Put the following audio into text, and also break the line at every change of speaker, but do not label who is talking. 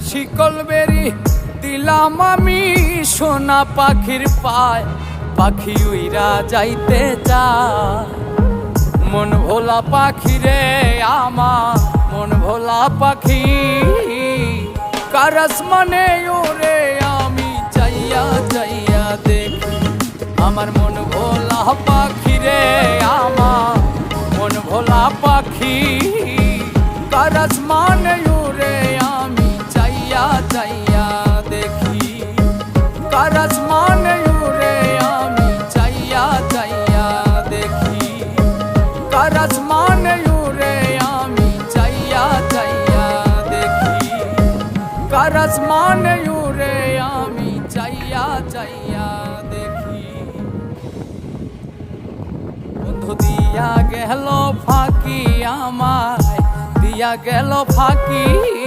শিকল বেরি দিলাম আমি সোনা পাখির পায়, পাখি উইরা যাইতে চায়। মন ভোলা পাখি রে আমার, মন ভোলা পাখি, কার আসমানে ওরে আমি চাইয়া চাইয়া দেখি। আমার মন ভোলা পাখি রে আমার, মন ভোলা পাখি, কার আসমানে ওরে আমি চাইয়া চাইয়া দেখি। কার আসমানে ওরে আমি চাইয়া চাইয়া দেখি। কার আসমানে ওরে আমি চাইয়া চাইয়া দেখি। কার আসমানে ওরে আমি চাইয়া চাইয়া দেখি। বন্ধু দিয়া গেল ফাঁকি আমায়, দিয়া গেল ফাঁকি।